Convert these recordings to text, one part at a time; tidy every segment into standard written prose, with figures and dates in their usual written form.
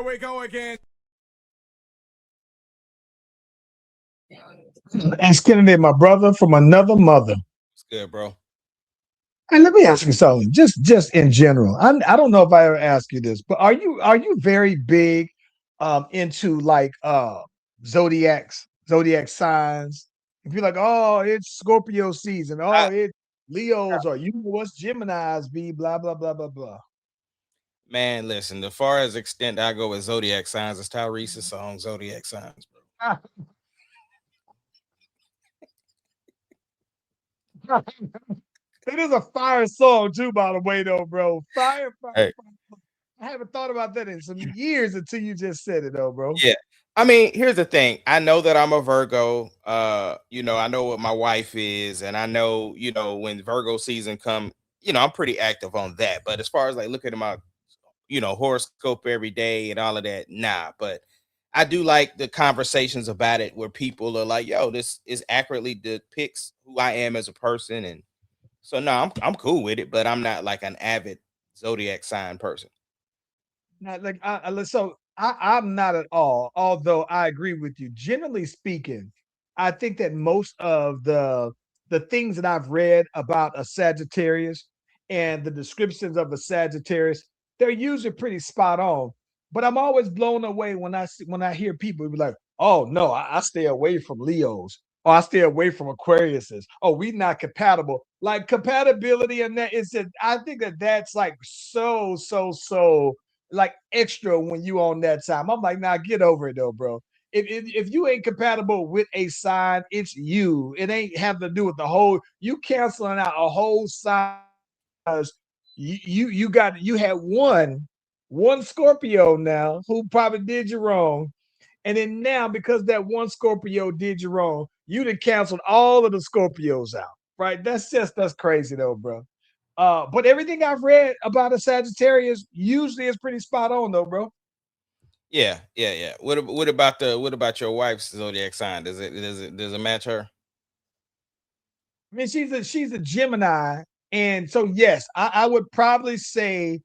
Here we go again. And Kennedy, my brother from another mother. It's good, bro. And let me ask you something, just in general. I don't know if I ever asked you this, but are you very big into like zodiac signs? If you're like, oh, it's Scorpio season, oh, I, it's Leo's, or you know what's Gemini's be, blah blah blah blah blah. man, listen. The far as extent I go with Zodiac Signs, it's Tyrese's song Zodiac Signs, bro. It is a fire song too, by the way, though, bro. Fire, fire, Hey, fire. I haven't thought about that in some years until you just said it, though, bro. yeah. I mean, here's the thing. I know that I'm a Virgo. I know what my wife is, and I know, when Virgo season come, I'm pretty active on that. But as far as like looking at my, horoscope every day and all of that, nah. But I do like the conversations about it where people are like, yo, this is accurately depicts who I am as a person. And so no, I'm cool with it, but I'm not like an avid zodiac sign person. Not like I'm not at all. Although I agree with you. Generally speaking, I think that most of the things that I've read about a Sagittarius and the descriptions of a Sagittarius, they're usually pretty spot on. But I'm always blown away when I hear people be like, "Oh no, I stay away from Leos, or I stay away from Aquariuses. Oh, we not compatible." Like compatibility and that is just, I think that that's like so like extra when you on that time. I'm like, nah, get over it though, bro. If you ain't compatible with a sign, it's you. It ain't have to do with the whole. You canceling out a whole sign. You had one Scorpio now who probably did you wrong, and then now because that one Scorpio did you wrong, you done canceled all of the Scorpios out. Right? That's crazy though, bro. But everything I've read about a Sagittarius usually is pretty spot on though, bro. Yeah, yeah, yeah. What about your wife's zodiac sign? Does it match her? I mean, she's a Gemini, and so yes, I would probably say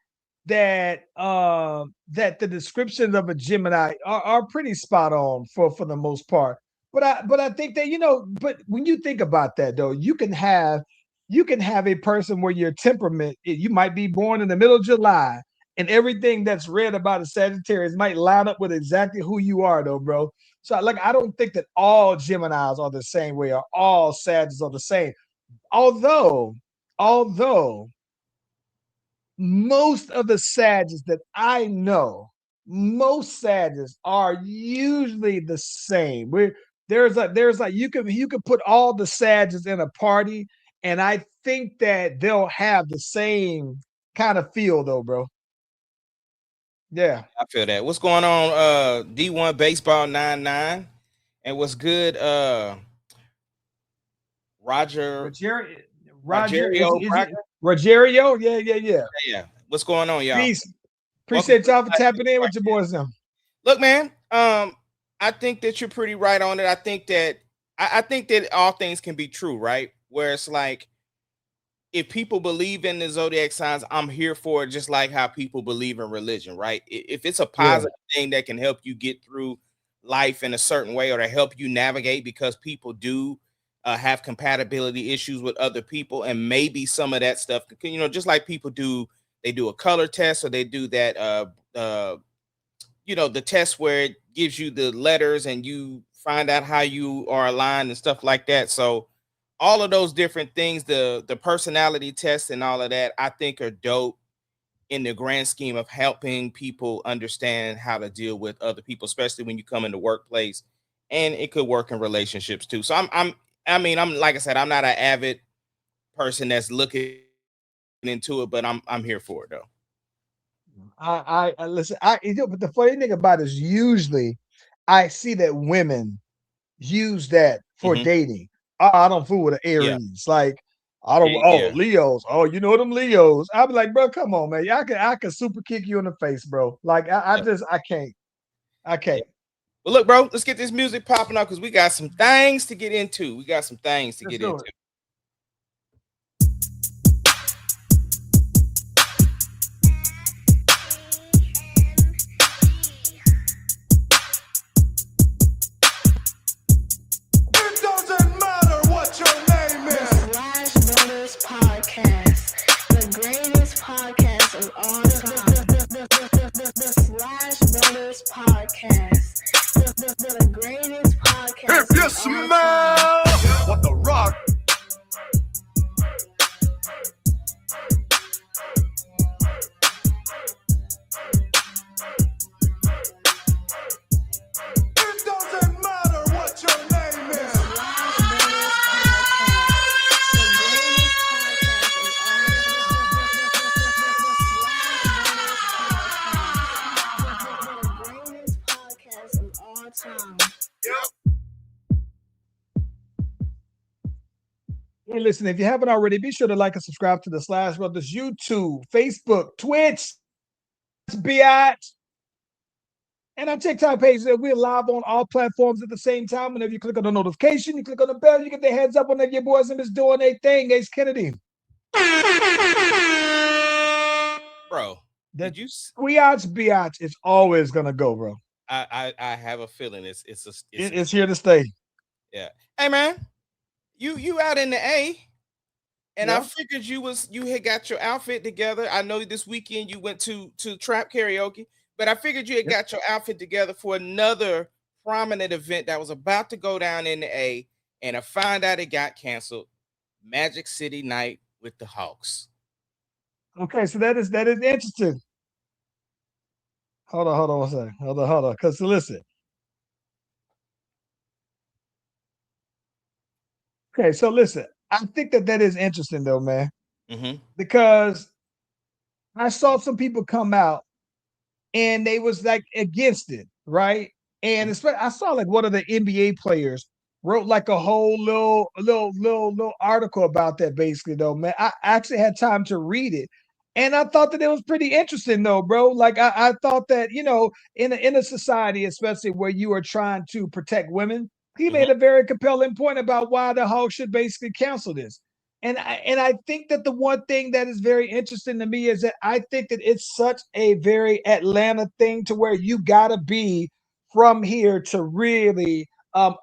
that that the descriptions of a Gemini are pretty spot on for the most part. But I think that but when you think about that though, you can have a person where your temperament, you might be born in the middle of July, and everything that's read about a Sagittarius might line up with exactly who you are though, bro. So like I don't think that all Geminis are the same way or all Sagittarius are the same. Although most of the Sagittarius that I know, most Sagittarius are usually the same. There's like you could put all the Sagittarius in a party, and I think that they'll have the same kind of feel though, bro. Yeah. I feel that. What's going on? D1 Baseball 99. And what's good? Roger Rogerio, Roger, Rogerio is it Braga. Rogerio? Yeah, yeah, yeah. Yeah. What's going on, y'all? Peace. Welcome to Appreciate the y'all for Black tapping in Right with your here. boys now. Look, man. I think that you're pretty right on it. I think that all things can be true, right? Where it's like if people believe in the zodiac signs, I'm here for it, just like how people believe in religion, right? If it's a Yeah. positive thing that can help you get through life in a certain way or to help you navigate because people do have compatibility issues with other people, and maybe some of that stuff, just like people do, they do a color test or they do that, the test where it gives you the letters and you find out how you are aligned and stuff like that. So all of those different things, the personality tests and all of that, I think are dope in the grand scheme of helping people understand how to deal with other people, especially when you come in the workplace, and it could work in relationships too. So I'm like I said, I'm not an avid person that's looking into it, but I'm here for it though. I listen. But the funny thing about it is usually I see that women use that for Hmm. dating. Oh, I don't fool with an Yeah, Aries. Like I don't. Oh, yeah, Leos. Oh, you know them Leos. I'll be like, bro, come on, man. I can super kick you in the face, bro. Like I yeah, just I can't. I yeah. can't. Well, look, bro, let's get this music popping up because we got some things to get into. We got some things to Let's get do into. it. smell what the rock. It doesn't matter what your name is. Hey, listen, if you haven't already, be sure to like and subscribe to the Slash Brothers YouTube, Facebook, Twitch, Biatch, and our TikTok page. That we're live on all platforms at the same time. Whenever you click on the notification, you click on the bell, you get the heads up whenever your boys and is doing their thing. Ace Kennedy. Bro, The did you? Biatch is always gonna go, bro. I have a feeling It's here to stay. Yeah. Hey man, you out in the A, and I Yeah. figured you had got your outfit together. I know this weekend you went to trap karaoke, but I figured you had Yep. got your outfit together for another prominent event that was about to go down in the A, and I found out it got canceled. Magic City Night with the Hawks. Okay, so that is interesting. Hold on one second. Hold on. Because listen. Okay, so listen. I think that is interesting though, man, Mm-hmm. because I saw some people come out and they was like against it, right? And especially I saw like one of the NBA players wrote like a whole little article about that basically though, man. I actually had time to read it. And I thought that it was pretty interesting though, bro. Like I thought that, in a society, especially where you are trying to protect women, he Mm-hmm. made a very compelling point about why the Hawks should basically cancel this. And I think that the one thing that is very interesting to me is that I think that it's such a very Atlanta thing to where you gotta be from here to really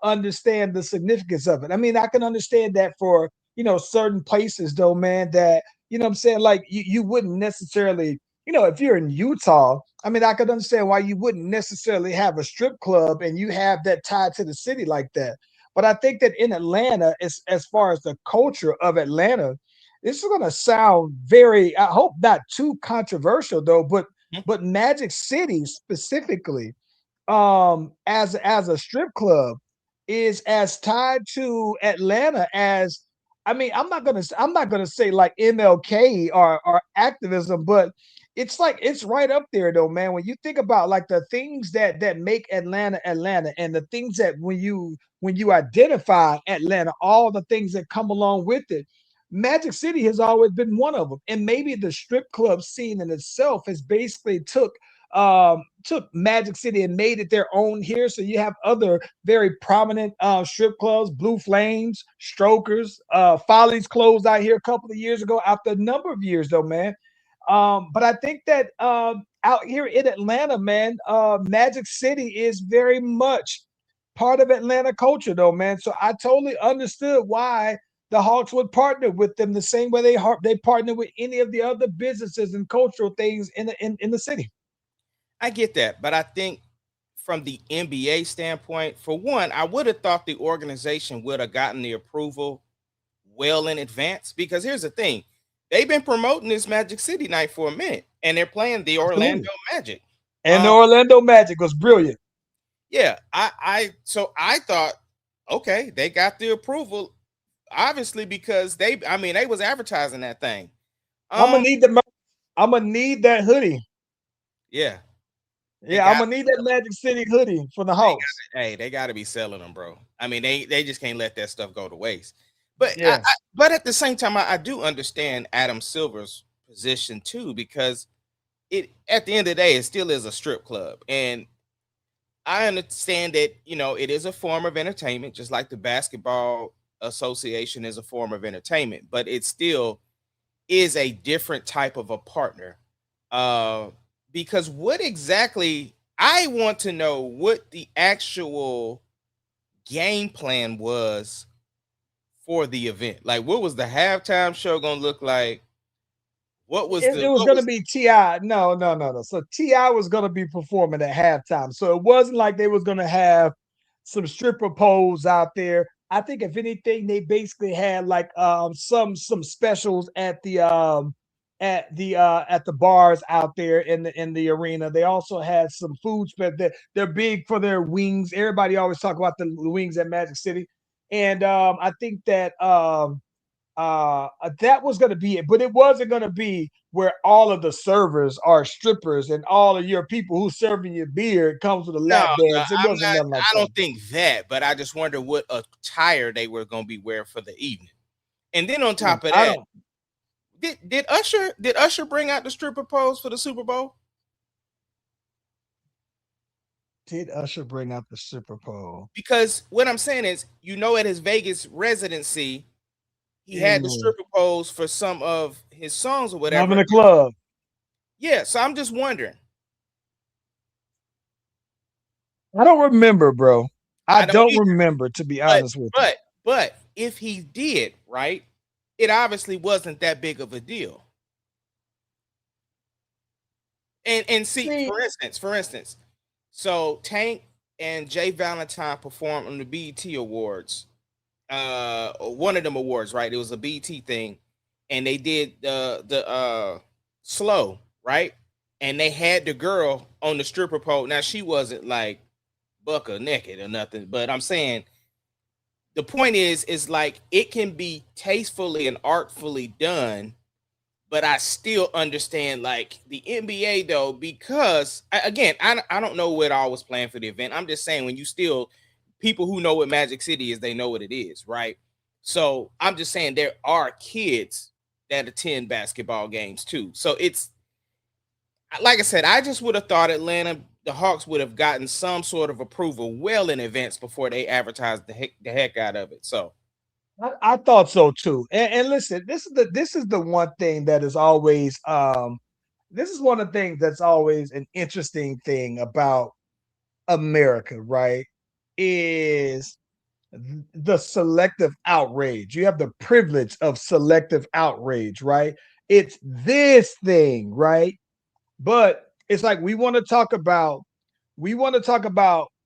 understand the significance of it. I mean, I can understand that for certain places though, man, that what I'm saying, like you wouldn't necessarily, if you're in Utah, I mean, I could understand why you wouldn't necessarily have a strip club and you have that tied to the city like that. But I think that in Atlanta, as far as the culture of Atlanta, this is going to sound very, I hope not too controversial though, but Magic City specifically, as a strip club is as tied to Atlanta as, I mean, I'm not gonna say like MLK or activism, but it's like it's right up there though, man. When you think about like the things that make Atlanta Atlanta, and the things that when you identify Atlanta, all the things that come along with it. Magic City has always been one of them, and maybe the strip club scene in itself has basically took Magic City and made it their own here. So you have other very prominent strip clubs, Blue Flames, Strokers, Follies closed out here a couple of years ago after a number of years though, man. But I think that out here in Atlanta, man, Magic City is very much part of Atlanta culture though, man. So I totally understood why the Hawks would partner with them the same way they partner with any of the other businesses and cultural things in the city. I get that, but I think from the NBA standpoint, for one, I would have thought the organization would have gotten the approval well in advance, because here's the thing. They've been promoting this Magic City night for a minute, and they're playing the Absolutely. Orlando Magic. And the Orlando Magic was brilliant. Yeah, I thought, okay, they got the approval, obviously, because they was advertising that thing. I'm gonna need I'm gonna need that hoodie. Yeah, they Yeah, I'm got gonna need that Magic City hoodie for the Hawks. they got to be selling them, bro. I mean, they just can't let that stuff go to waste. But Yeah. but at the same time, I do understand Adam Silver's position too, because it at the end of the day, it still is a strip club, and I understand that it is a form of entertainment, just like the basketball association is a form of entertainment, but it still is a different type of a partner. Uh, because what exactly I want to know what the actual game plan was for the event. Like, what was the halftime show gonna look like? What was It the was what gonna was be Ti. No. So Ti was gonna be performing at halftime. So it wasn't like they was gonna have some stripper poles out there. I think if anything, they basically had like some specials at the bars out there in the arena. They also had some food spread. They're big for their wings. Everybody always talk about the wings at Magic City, and I think that was going to be it, but it wasn't going to be where all of the servers are strippers and all of your people who serving your beer comes with a No, lap no, dance. It I'm wasn't not. nothing like I that. don't think that, but I just wonder what attire they were going to be wearing for the evening. And then on top of I that, don't. did Usher bring out the stripper pose for the Super Bowl? Did Usher bring out the Super Bowl? Because what I'm saying is, at his Vegas residency, he had the Mm, stripper pose for some of his songs or Love in whatever. the club. Yeah, so I'm just wondering. I don't remember, bro. I I don't don't either, remember, to be but honest with you. but if he did, right, it obviously wasn't that big of a deal. And see, See, for instance, so Tank and Jay Valentine performed on the BET Awards, one of them awards, right? It was a BET thing, and they did the slow, right? And they had the girl on the stripper pole. Now she wasn't like buck or naked or nothing, but I'm saying the point is like it can be tastefully and artfully done, but I still understand like the NBA though, because again, I don't know what all was planned for the event. I'm just saying when you still people who know what Magic City is, they know what it is, right? So I'm just saying there are kids that attend basketball games too. So it's like I said, I just would have thought Atlanta, the Hawks would have gotten some sort of approval well in advance before they advertised the heck out of it. So I thought so too. And listen, this is the one thing that is always this is one of the things that's always an interesting thing about America, right? Is the selective outrage. You have the privilege of selective outrage, right? It's this thing, right? But it's like we want to talk about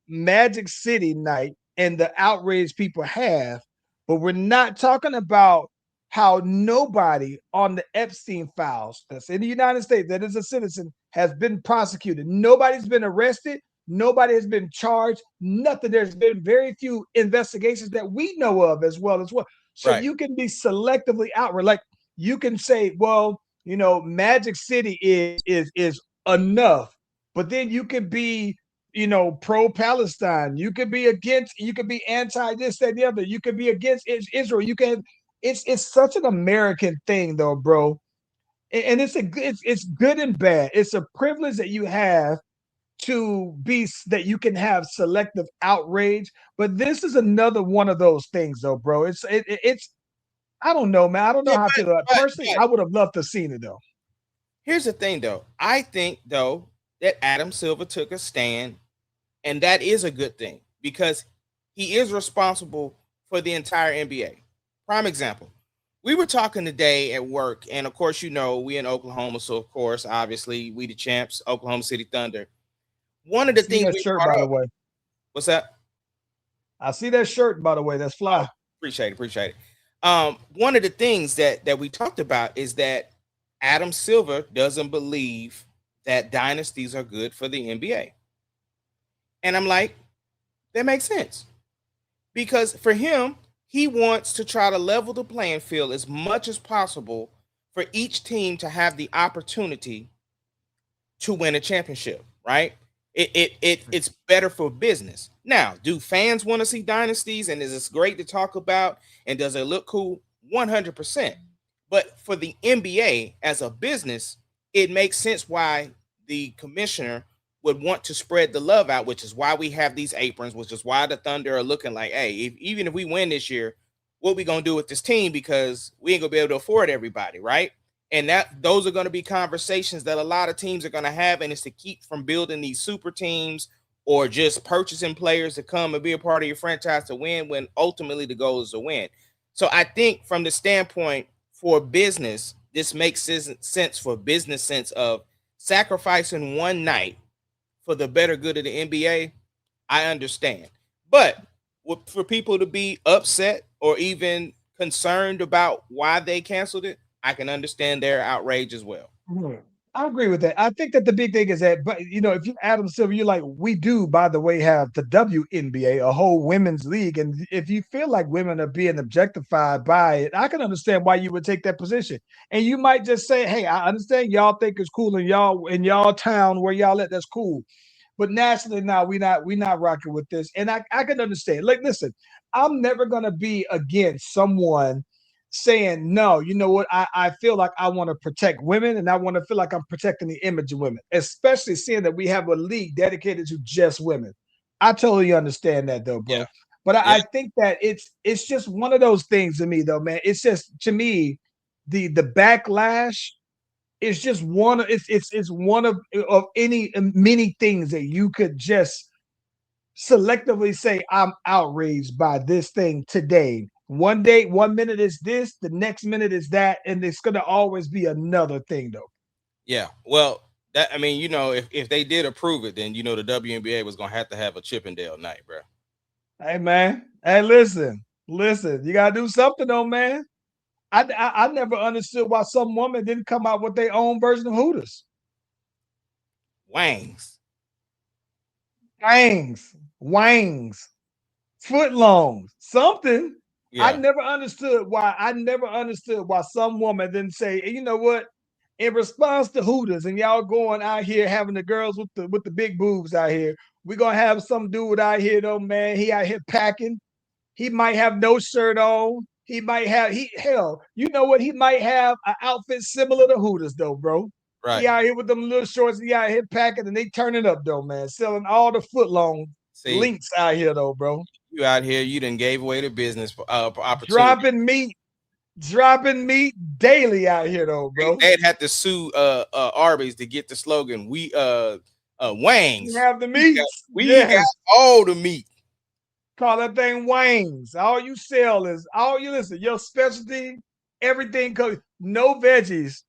Magic City night and the outrage people have, but we're not talking about how nobody on the Epstein files that's in the United States that is a citizen has been prosecuted. Nobody's been arrested. Nobody has been charged. Nothing. There's been very few investigations that we know of as well. So right, you can be selectively outraged. Like you can say, well, Magic City is enough, but then you could be pro-Palestine. You could be anti this, that, and the other. You could be against Israel. It's such an American thing though, bro. And it's good and bad. It's a privilege that you have that you can have selective outrage. But this is another one of those things though, bro. It's I don't know, man. I don't know yeah, how I but feel about it. but Personally, but I would have loved to have seen it though. here's the thing though. I think though that Adam Silver took a stand, and that is a good thing because he is responsible for the entire NBA. Prime example. We were talking today at work, and of course, we in Oklahoma, so of course, obviously, we the champs, Oklahoma City Thunder. One of I the see things that we shirt, brought by the up, way. what's that? I see that shirt, by the way. That's Oh, fly. appreciate it. One of the things that we talked about is that Adam Silver doesn't believe that dynasties are good for the NBA, and I'm like, that makes sense because for him, he wants to try to level the playing field as much as possible for each team to have the opportunity to win a championship, right? It's better for business. Now, do fans want to see dynasties and is this great to talk about and does it look cool? 100%. But for the NBA as a business, it makes sense why the commissioner would want to spread the love out, which is why we have these aprons, which is why the Thunder are looking like, hey, even if we win this year, what we gonna do with this team because we ain't gonna be able to afford everybody, right? And that those are going to be conversations that a lot of teams are going to have, and it's to keep from building these super teams or just purchasing players to come and be a part of your franchise to win when ultimately the goal is to win. So I think from the standpoint for business, this makes sense for business sense of sacrificing one night for the better good of the NBA. I understand. But for people to be upset or even concerned about why they canceled it, I can understand their outrage as well. Mhm. I agree with that. I think that the big thing is that, but if you Adam Silver, you're like, we do, by the way, have the WNBA, a whole women's league. And if you feel like women are being objectified by it, I can understand why you would take that position. And you might just say, hey, I understand y'all think it's cool in y'all town where y'all at, that's cool. But nationally now we not rocking with this. And I can understand. Like, listen, I'm never gonna be against someone saying no. You know what? I feel like I want to protect women and I want to feel like I'm protecting the image of women, especially seeing that we have a league dedicated to just women. I totally understand that though, Yeah. bro. But Yeah. I think that it's just one of those things to me though, man. It's just to me, the backlash, it's just one of it's one of any many things that you could just selectively say I'm outraged by this thing today. One day, 1 minute is this, the next minute is that, and it's gonna always be another thing though. Yeah. Well, that I mean, if they did approve it, then the WNBA was gonna have to have a Chippendale night, bro. Hey man, hey listen, you gotta do something though, man. I never understood why some woman didn't come out with their own version of Hooters. Wangs. Wangs, wangs, footlongs, something. I Yeah. never understood why. I never understood why some woman didn't say, "Hey, you know what? In response to Hooters and y'all going out here having the girls with the big boobs out here, we're gonna have some dude out here though, man. He out here packing. He might have no shirt on. He might have hell. You know what? He might have an outfit similar to Hooters though, bro. He Right. out here with them little shorts. He out here packing, and they turning up though, man. Selling all the foot long See, links out here though, bro. you out here, you done gave away the business opportunity. Dropping meat, dropping meat daily out here though, bro. They'd have to sue Arby's to get the slogan. We We Wangs. have the We got meats. we got Yes. all the meat. Call that thing wings. All you sell is all you listen, your specialty, everything comes no veggies.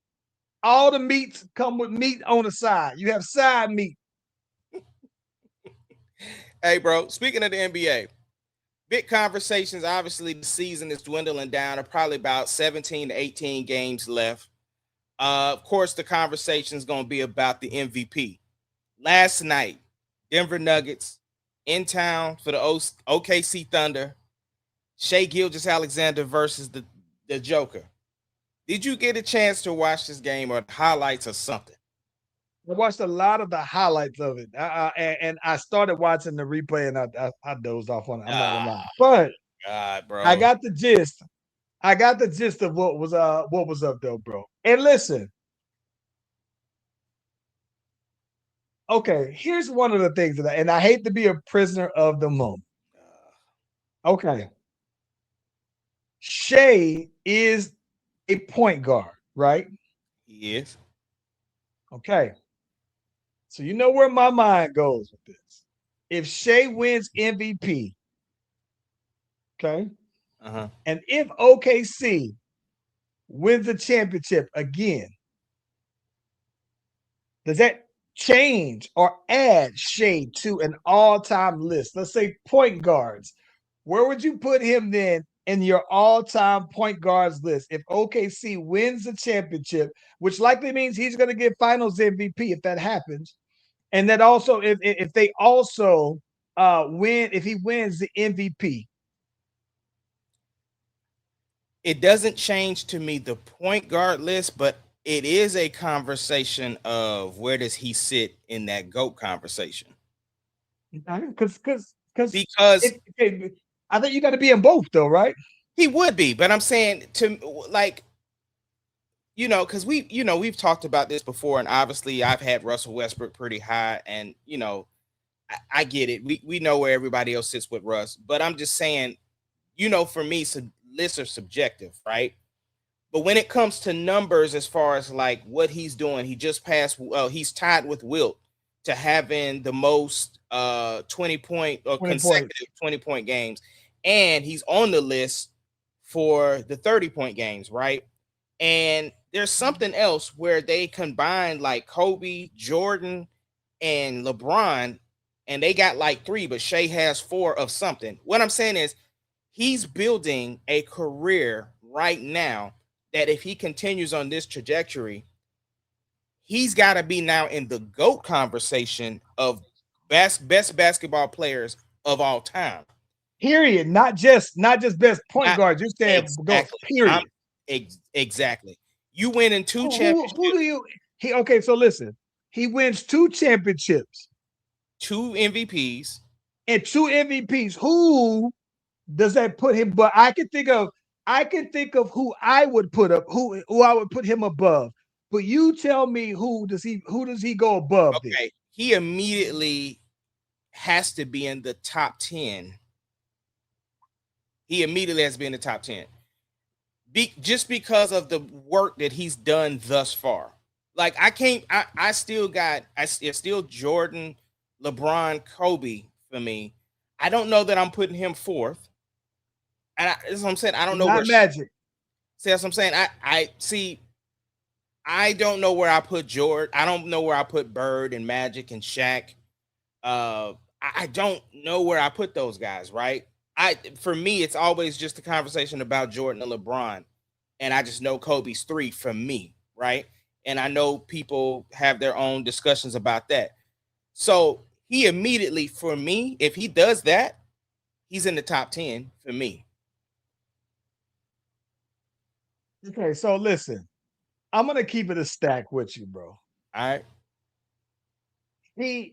All the meats come with meat on the side. You have side meat. Hey, bro. Speaking of the NBA, big conversations. Obviously, the season is dwindling down. There are probably about 17 to 18 games left. Of course, the conversation is going to be about the MVP. Last night, Denver Nuggets in town for the OKC Thunder. Shai Gilgeous-Alexander versus the Joker. Did you get a chance to watch this game or highlights or something? I watched a lot of the highlights of it, and I started watching the replay, and I dozed off on it. I'm not gonna lie, but God, I bro. got the gist. I got the gist of what was up though, bro. And listen, okay, here's one of the things and I hate to be a prisoner of the moment. Okay, Shea is a point guard, right? He is. Okay, so you know where my mind goes with this. If Shea wins MVP, okay, Uh-huh. and if OKC wins the championship again, does that change or add Shea to an all-time list? Let's say point guards. Where would you put him then in your all-time point guards list if OKC wins the championship, which likely means he's going to get Finals MVP if that happens, and that also if they also win if he wins the MVP? It doesn't change to me the point guard list, but it is a conversation of where does he sit in that GOAT conversation? Because Because I think you got to be in both though, right? he would be, but I'm saying to like, because we've talked about this before, and obviously I've had Russell Westbrook pretty high, and I get it. We know where everybody else sits with Russ, but I'm just saying, for me, lists are subjective, right? But when it comes to numbers, as far as like what he's doing, he just passed. He's tied with Wilt to having the most 20-point or 20 consecutive 20-point games, and he's on the list for the 30-point games, right? And there's something else where they combine like Kobe, Jordan, and LeBron, and they got like 3, but Shai has 4 of something. What I'm saying is he's building a career right now that if he continues on this trajectory, he's got to be now in the GOAT conversation of best basketball players of all time. Period. Not just best point guard. You're saying Exactly. period. Exactly. You win in 2 championships. Who do you? Okay, so listen. He wins 2 championships, 2 MVPs, and 2 MVPs. Who does that put him? But I can think of who I would put up, who I would put him above. But you tell me who does he go above? Okay, then? He immediately has to be in the top 10. He immediately has to be in the top 10. Just because of the work that he's done thus far. Like it's still Jordan, LeBron, Kobe for me. I don't know that I'm putting him 4th. And that's what I'm saying. I don't know Not where Magic. See, that's what I'm saying. I see. I don't know where I put Jordan. I don't know where I put Bird and Magic and Shaq. I don't know where I put those guys. Right. For me, it's always just a conversation about Jordan and LeBron, and I just know Kobe's 3 from me. Right. And I know people have their own discussions about that. So he immediately, for me, if he does that, he's in the top 10 for me. Okay, so listen, I'm gonna keep it a stack with you, bro. All right. I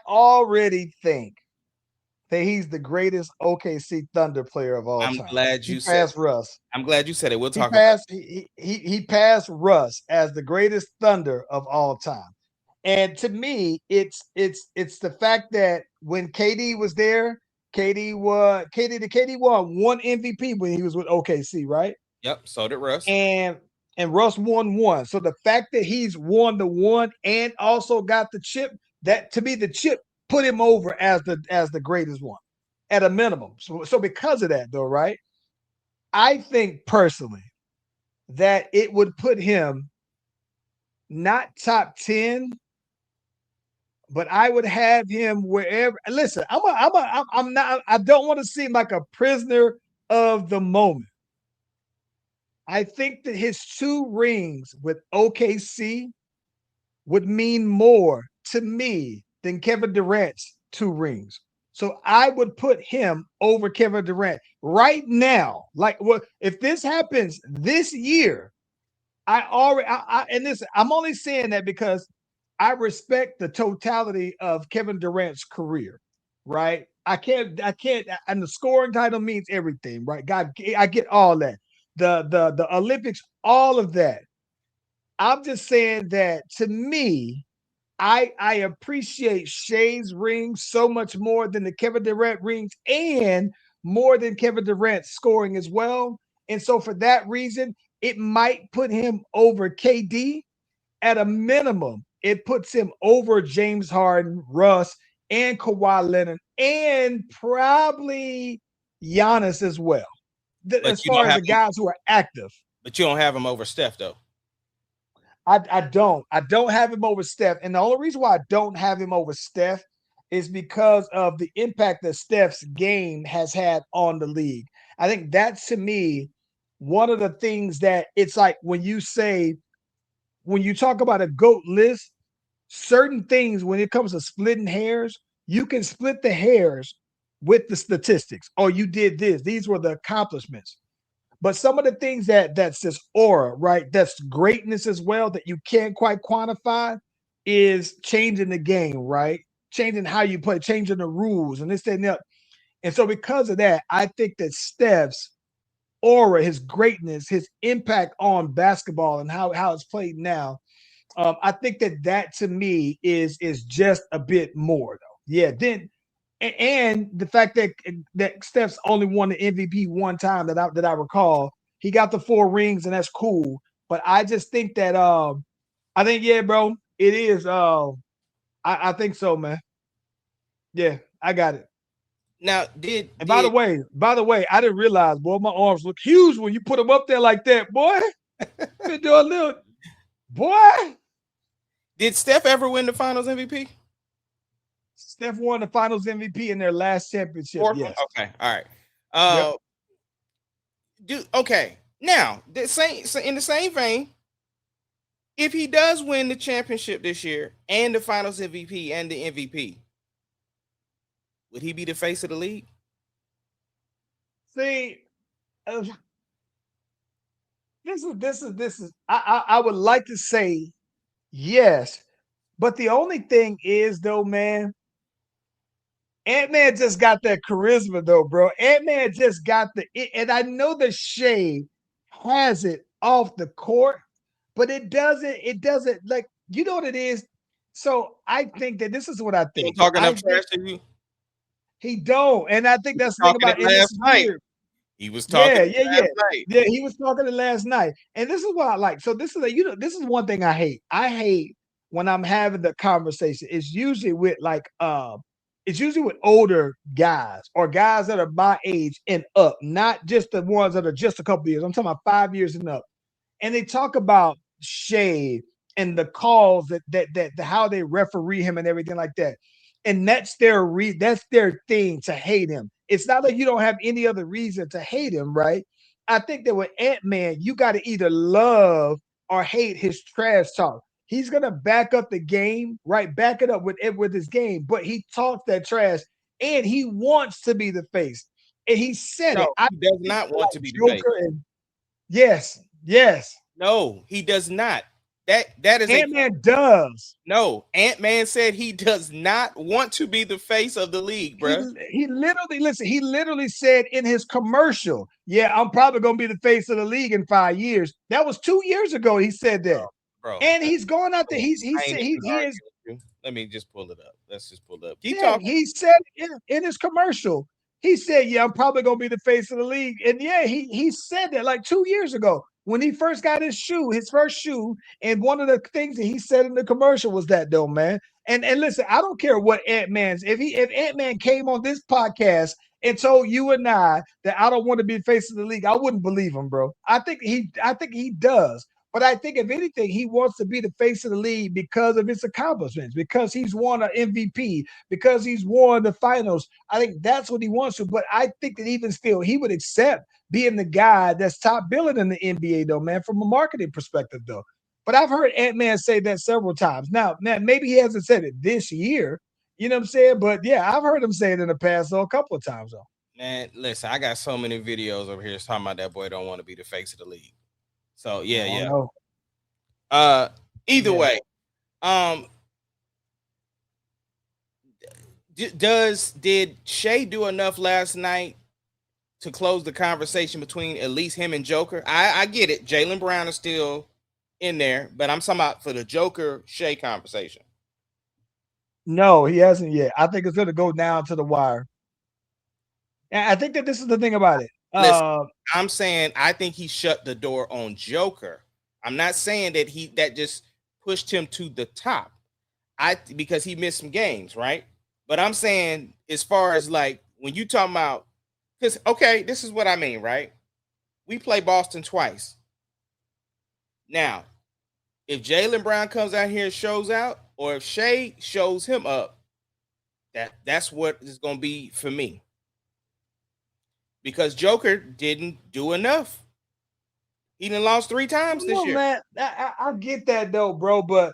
already think that he's the greatest OKC Thunder player of all time. Glad you passed Russ. I'm glad you said it. We'll talk about it. He passed Russ as the greatest Thunder of all time. And to me, it's the fact that when KD was there, KD won 1 MVP when he was with OKC, right? Yep. So did Russ. And Russ won 1. So the fact that he's won the 1 and also got the chip, that to me, the chip put him over as the greatest one at a minimum. So because of that, though, right? I think personally that it would put him not top 10, but I would have him wherever. Listen, I'm not. I don't want to seem like a prisoner of the moment. I think that his 2 rings with OKC would mean more to me than Kevin Durant's 2 rings. So I would put him over Kevin Durant right now. Like, well, if this happens this year, and listen, I'm only saying that because I respect the totality of Kevin Durant's career, right? I can't, and the scoring title means everything, right? God, I get all that. The Olympics, all of that. I'm just saying that to me, I appreciate Shai's rings so much more than the Kevin Durant rings and more than Kevin Durant scoring as well. And so for that reason, it might put him over KD. At a minimum, it puts him over James Harden, Russ, and Kawhi Leonard, and probably Giannis as well. As far as the guys who are active. But you don't have him over Steph, though. I don't have him over Steph. And the only reason why I don't have him over Steph is because of the impact that Steph's game has had on the league. I think that's, to me, one of the things that it's like when you talk about a GOAT list, certain things, when it comes to splitting hairs, you can split the hairs with the statistics. Oh, you did this. These were the accomplishments. But some of the things that's just aura, right? That's greatness as well that you can't quite quantify is changing the game, right? Changing how you play, changing the rules and this, that, and that. And so because of that, I think that Steph's aura, his greatness, his impact on basketball and how it's played now, I think that to me is just a bit more, though. Yeah, then and the fact that Steph's only won the MVP 1 time that I recall. He got the 4 rings, and that's cool. But I just think that I think, yeah, bro, it is. I think so, man. Yeah, I got it. Now, by the way, I didn't realize, boy, my arms look huge when you put them up there like that, boy. Been doing a little, boy. Did Steph ever win the Finals MVP? Steph won the Finals MVP in their last championship. Fourth one? Yes. Okay, all right. Yep. Okay. Now, in the same vein, if he does win the championship this year and the Finals MVP and the MVP, would he be the face of the league? See, this is. I would like to say yes, but the only thing is though, man, Ant-Man just got that charisma though, bro. Ant-Man just got and I know the Shai has it off the court, but it doesn't like, you know what it is. So I think that this is what I He think. talking I enough think trash to you? he don't, and I think that's the thing Talking it about, and this last is night. weird. He was Yeah, talking yeah, last yeah. night. Yeah, he was talking it last night. And this is what I like. So this is this is one thing I hate. I hate when I'm having the conversation. It's usually with older guys or guys that are my age and up, not just the ones that are just a couple years. I'm talking about 5 years and up. And they talk about Shade and the calls that how they referee him and everything like that. And that's that's their thing, to hate him. It's not like you don't have any other reason to hate him, right? I think that with Ant-Man, you got to either love or hate his trash talk. He's gonna back up the game, right? Back it up with his game, but he talks that trash and he wants to be the face. And he said it. No, I he does think not want like to be the face. Joker and yes, yes. No, he does not. That is Ant-Man does. no. Ant-Man said he does not want to be the face of the league, bro. He literally, listen, he literally said in his commercial, yeah, I'm probably gonna be the face of the league in 5 years. That was 2 years ago. He said that. Bro. And he's going out there. He I ain't said even he is. arguing with you. Let me just pull it up. Let's just pull it up. Keep Yeah, talking. he said in his commercial, he said, yeah, I'm probably gonna be the face of the league. And yeah, he said that like 2 years ago when he first got his first shoe. And one of the things that he said in the commercial was that though, man. And listen, I don't care what Ant-Man's if Ant-Man came on this podcast and told you and I that I don't want to be the face of the league, I wouldn't believe him, bro. I think he does. But I think if anything, he wants to be the face of the league because of his accomplishments, because he's won an MVP, because he's won the finals. I think that's what he wants to. But I think that even still, he would accept being the guy that's top billing in the NBA, though, man, from a marketing perspective, though. But I've heard Ant-Man say that several times. Now, man, maybe he hasn't said it this year. You know what I'm saying? But yeah, I've heard him say it in the past, though, a couple of times, though. Man, listen, I got so many videos over here talking about that boy don't want to be the face of the league. So yeah. Either way, did Shai do enough last night to close the conversation between at least him and Joker? I get it. Jaylen Brown is still in there, but I'm talking about for the Joker Shai conversation. No, he hasn't yet. I think it's going to go down to the wire. And I think that this is the thing about it. Listen, I'm saying I think he shut the door on Joker. I'm not saying that that just pushed him to the top. Because he missed some games, right? But I'm saying as far as like when you talking about, because okay, this is what I mean, right? We play Boston twice. Now, if Jaylen Brown comes out here and shows out, or if Shai shows him up, that's what is going to be for me. Because Joker didn't do enough. He done lost 3 times this year. Man, I get that though, bro. But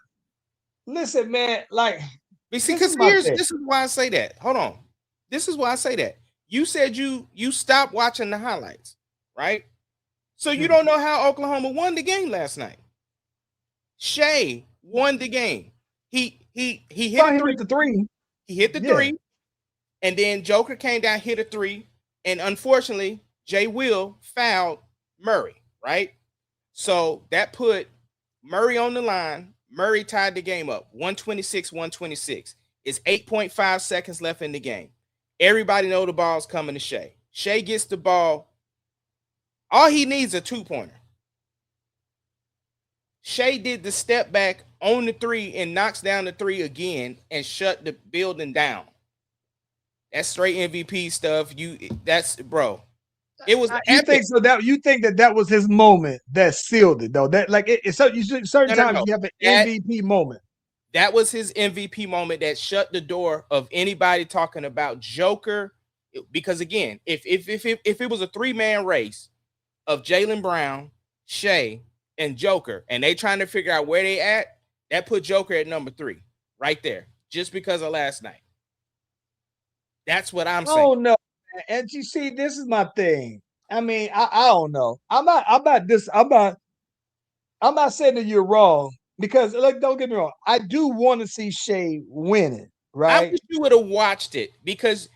listen, man, like, see, because this is why I say that. Hold on. This is why I say that. You said you stopped watching the highlights, right? So you don't know how Oklahoma won the game last night. Shai won the game. He hit the three. He hit the 3, and then Joker came down, hit a 3. And unfortunately, Jay Will fouled Murray, right? So that put Murray on the line. Murray tied the game up, 126-126. It's 8.5 seconds left in the game. Everybody know the ball's coming to Shai. Shai gets the ball. All he needs a 2-pointer. Shai did the step back on the 3 and knocks down the 3 again and shut the building down. That's straight MVP stuff. That's bro. It was. You think so? You think that was his moment that sealed it though? That like certain times you have an MVP moment. That was his MVP moment that shut the door of anybody talking about Joker. Because again, if it was a 3-man race of Jaylen Brown, Shai, and Joker, and they trying to figure out where they at, that put Joker at number 3 right there, just because of last night. That's what I'm saying. Oh no. And you see, this is my thing. I mean, I don't know. I'm not saying that you're wrong because like don't get me wrong. I do want to see Shai winning, I right? wish you would have watched it because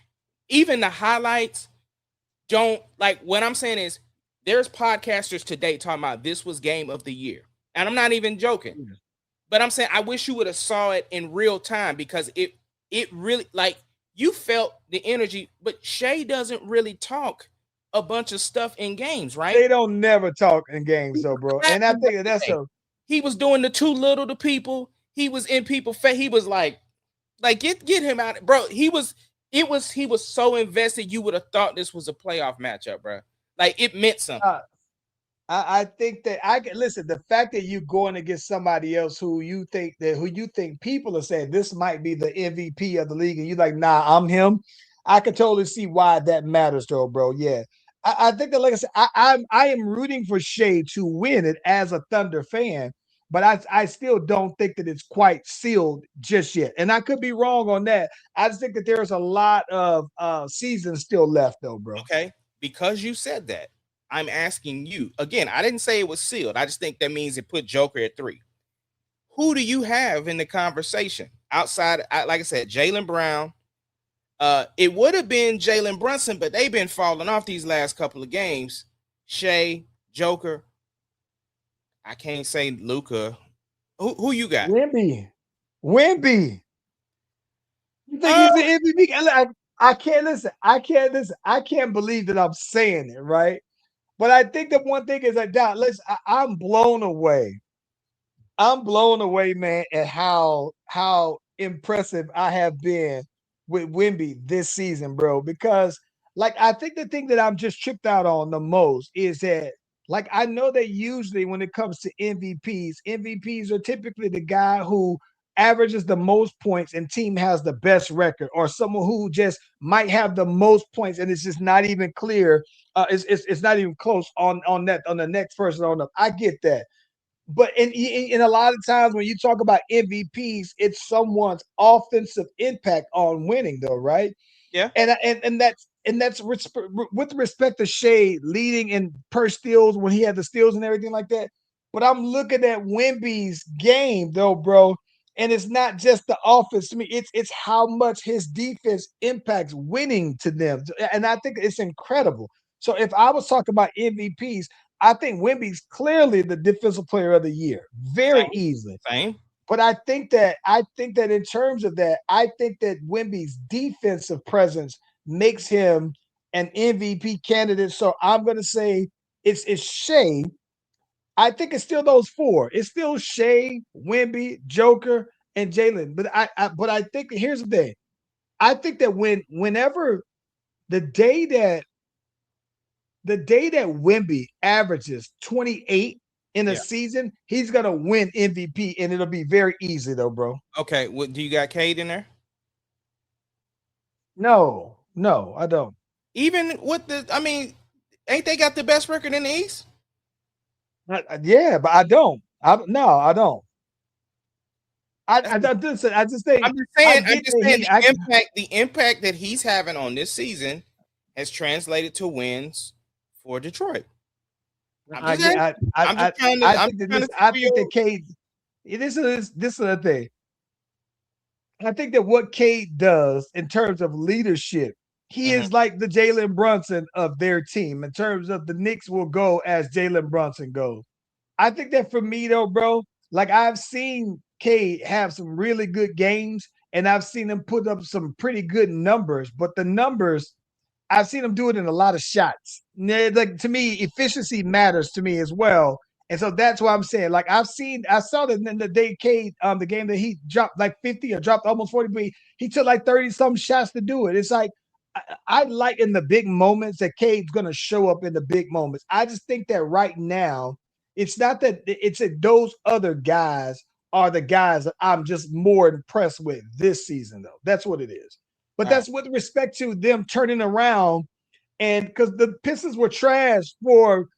even the highlights don't like what I'm saying is there's podcasters today talking about this was game of the year. And I'm not even joking. Yeah. But I'm saying I wish you would have saw it in real time because it really like you felt the energy, but Shai doesn't really talk a bunch of stuff in games, right? They don't never talk in games though, bro. And I think that's a He was doing the too little to people. He was in people's face. He was like get him out, bro. He was so invested. You would have thought this was a playoff matchup, bro. Like it meant something. I think that I can listen. The fact that you're going against somebody else who you think people are saying this might be the MVP of the league, and you're like, nah, I'm him. I can totally see why that matters, though, bro. Yeah, I think that, like I said, I am rooting for Shai to win it as a Thunder fan, but I still don't think that it's quite sealed just yet, and I could be wrong on that. I just think that there's a lot of season still left, though, bro. Okay, because you said that. I'm asking you again. I didn't say it was sealed. I just think that means it put Joker at 3. Who do you have in the conversation outside? Like I said, Jaylen Brown. It would have been Jalen Brunson, but they've been falling off these last couple of games. Shai, Joker. I can't say Luka. Who you got? Wimby. You think he's the MVP? I can't listen. I can't believe that I'm saying it, right? But I think the one thing is like, Doc, I'm blown away. I'm blown away, man, at how impressive I have been with Wimby this season, bro. Because like I think the thing that I'm just tripped out on the most is that like I know that usually when it comes to MVPs are typically the guy who averages the most points and team has the best record, or someone who just might have the most points and it's just not even clear. It's not even close on that on the next person on up. I get that. But in a lot of times when you talk about MVPs, it's someone's offensive impact on winning, though, right? Yeah. And that's with respect to Shai leading in per steals when he had the steals and everything like that. But I'm looking at Wemby's game, though, bro, and it's not just the offense to me. It's how much his defense impacts winning to them, and I think it's incredible. So if I was talking about MVPs, I think Wemby's clearly the defensive player of the year, very Same. easily. Same. But I think that in terms of that, I think that Wemby's defensive presence makes him an MVP candidate. So I'm gonna say it's Shai. I think it's still those four. It's still Shai, Wemby, Joker, and Jalen. But I think here's the thing. I think that whenever the day that Wemby averages 28 in a Yeah. season, he's gonna win MVP, and it'll be very easy though, bro. Okay. What do you got? Cade in there? No, I don't. Even with the, I mean, ain't they got the best record in the East? Yeah, but I don't. No, I don't. I That's listen. I just think I'm just I saying. I'm get just that saying he. I the impact that he's having on this season has translated to wins for Detroit. I'm I just get. saying. I'm just trying to. I I'm think that trying this. to I see think your. that Cade. This is the thing. I think that what Cade does in terms of leadership, he Mhm. is like the Jalen Brunson of their team. In terms of the Knicks will go as Jalen Brunson goes. I think that for me though, bro, like I've seen Cade have some really good games, and I've seen him put up some pretty good numbers. But the numbers, I've seen him do it in a lot of shots. Like to me, efficiency matters to me as well. And so that's why I'm saying, like I saw that in the day Cade, the game that he dropped like 50 or dropped almost 40, but he took like 30 some shots to do it. It's like I like in the big moments that Cade's gonna show up in the big moments. I just think that right now, it's not that it's that those other guys are the guys that I'm just more impressed with this season, though. That's what it is. But All right. that's with respect to them turning around, and because the Pistons were trash for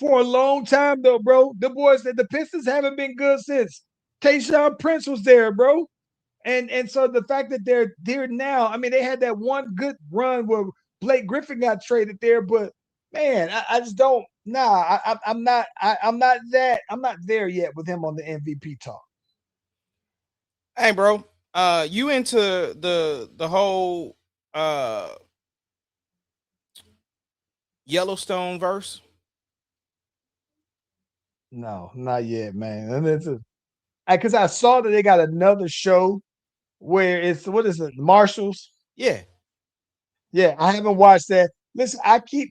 a long time, though, bro. The boys that the Pistons haven't been good since Tayshaun Prince was there, bro. And so the fact that they're there now, I mean, they had that one good run where Blake Griffin got traded there, but man, I just don't. Nah, I'm not. I'm not that. I'm not there yet with him on the MVP talk. Hey, bro. You into the whole Yellowstone verse? No, not yet, man. And it's because I saw that they got another show where it's what is it, Marshalls? Yeah. Yeah, I haven't watched that. Listen, I keep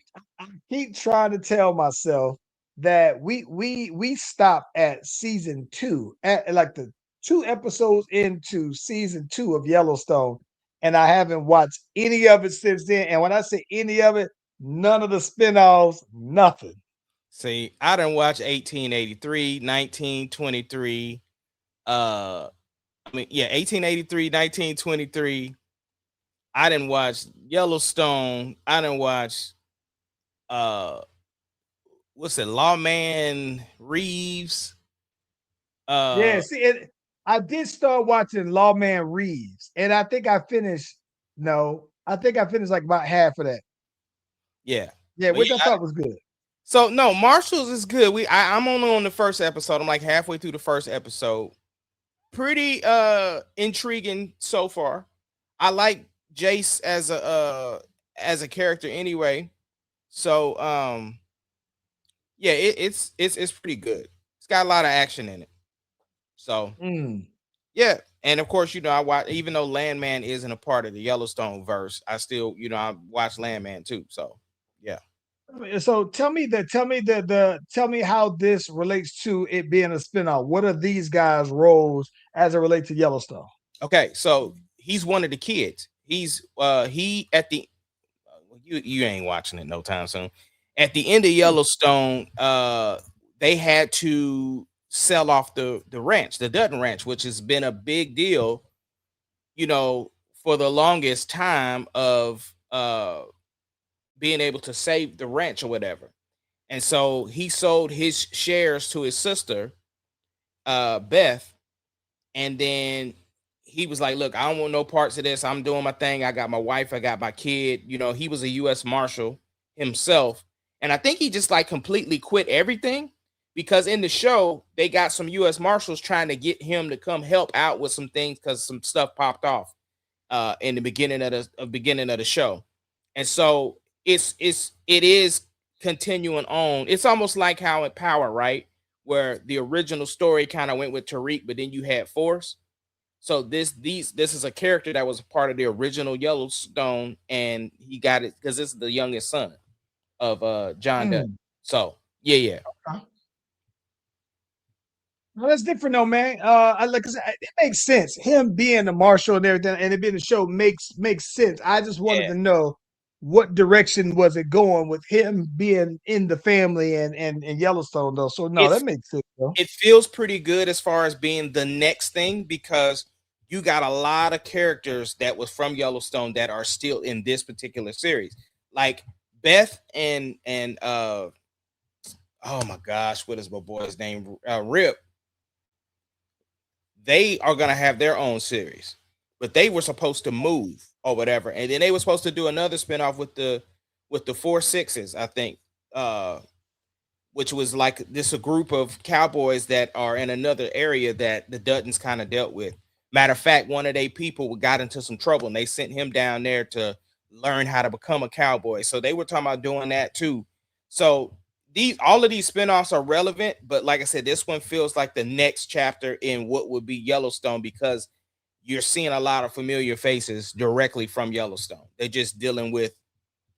trying to tell myself that we stop at season two, at like the 2 episodes into season two of Yellowstone, and I haven't watched any of it since then. And when I say any of it, none of the spinoffs, nothing. See, I didn't watch 1883, 1923. I mean, yeah, 1883, 1923. I didn't watch Yellowstone. I didn't watch uh what's it, Lawman Reeves. Yeah, Uh see, I did start watching Lawman Reeves, and I think I finished. No, I think I finished like about half of that. yeah. Yeah, But which I yeah, thought was good. so no, Marshalls is good. I'm only on the first episode. I'm like halfway through the first episode. Pretty intriguing so far. I like Jace as a character anyway. So yeah, it's pretty good. It's got a lot of action in it. So Mm. yeah, and of course, I watch, even though Landman isn't a part of the Yellowstone verse, I still, I watch Landman too. So yeah. So tell me how this relates to it being a spinoff. What are these guys' roles as it relates to Yellowstone? Okay, so he's one of the kids. He at the you ain't watching it no time soon. At the end of Yellowstone, they had to sell off the ranch, the Dutton Ranch, which has been a big deal, for the longest time of being able to save the ranch or whatever. And so he sold his shares to his sister, Beth, and then he was like, look, I don't want no parts of this. I'm doing my thing. I got my wife, I got my kid. He was a U.S. Marshal himself. And I think he just like completely quit everything, because in the show, they got some U.S. Marshals trying to get him to come help out with some things because some stuff popped off in the beginning of the show. And so it is continuing on. It's almost like how in Power, right? Where the original story kind of went with Tariq, but then you had Force. So this is a character that was a part of the original Yellowstone, and he got it because this is the youngest son of John Dutton. Mm. So yeah. Well, that's different though, man. I like I said, it makes sense. Him being the marshal and everything, and it being a show makes sense. I just wanted Yeah. to know what direction was it going with him being in the family and Yellowstone though. So no, that It's makes sense though. it feels pretty good as far as being the next thing, because you got a lot of characters that was from Yellowstone that are still in this particular series. Like Beth and oh my gosh, what is my boy's name? Rip. They are gonna have their own series, but they were supposed to move or whatever, and then they were supposed to do another spinoff with the 4-6s, I think, which was like this a group of cowboys that are in another area that the Duttons kind of dealt with. Matter of fact, one of their people got into some trouble, and they sent him down there to learn how to become a cowboy. So they were talking about doing that too. So all of these spinoffs are relevant, but like I said, this one feels like the next chapter in what would be Yellowstone, because you're seeing a lot of familiar faces directly from Yellowstone. They're just dealing with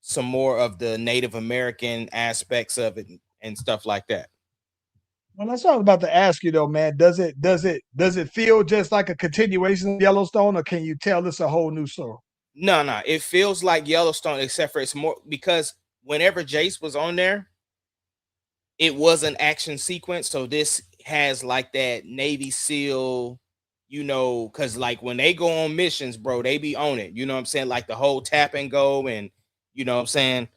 some more of the Native American aspects of it and stuff like that. Well, that's what I was about to ask you though, man. Does it feel just like a continuation of Yellowstone, or can you tell this a whole new story? No, it feels like Yellowstone, except for it's more because whenever Jace was on there, it was an action sequence. So has like that Navy SEAL, you know, because like when they go on missions, bro, they be on it. You know what I'm saying? Like the whole tap and go, and you know what I'm saying?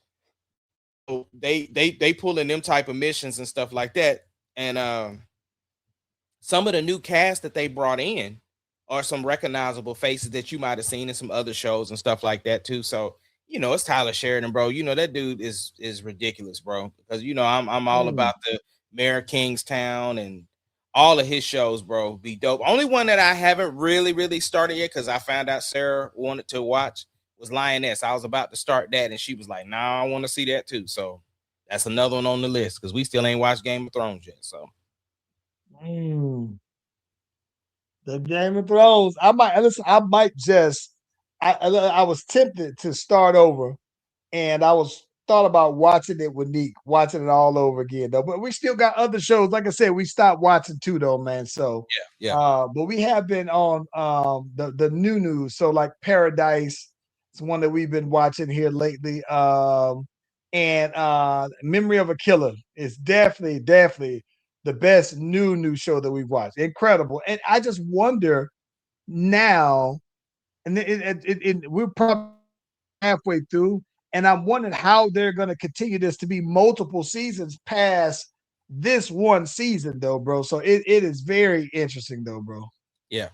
So they pulling them type of missions and stuff like that. And some of the new cast that they brought in are some recognizable faces that you might have seen in some other shows and stuff like that too. So you know, it's Tyler Sheridan, bro. You know that dude is ridiculous, bro. Because you know I'm all Mm. about the Mayor of Kingstown and all of his shows, bro. Be dope. Only one that I haven't really started yet because I found out Sarah wanted to watch was Lioness. I was about to start that, and she was like, "Nah, I want to see that too." So that's another one on the list because we still ain't watched Game of Thrones yet. So Mm. The Game of Thrones. I might listen. I might just. I was tempted to start over, and I was thought about watching it with Neek, watching it all over again though. But we still got other shows. Like I said, we stopped watching too though, man. So, yeah, but we have been on the new news. So like Paradise, it's one that we've been watching here lately. And Memory of a Killer is definitely the best new show that we've watched. Incredible, and I just wonder now, and we're probably halfway through, and I'm wondering how they're going to continue this to be multiple seasons past this one season, though, bro. So it is very interesting, though, bro. yeah.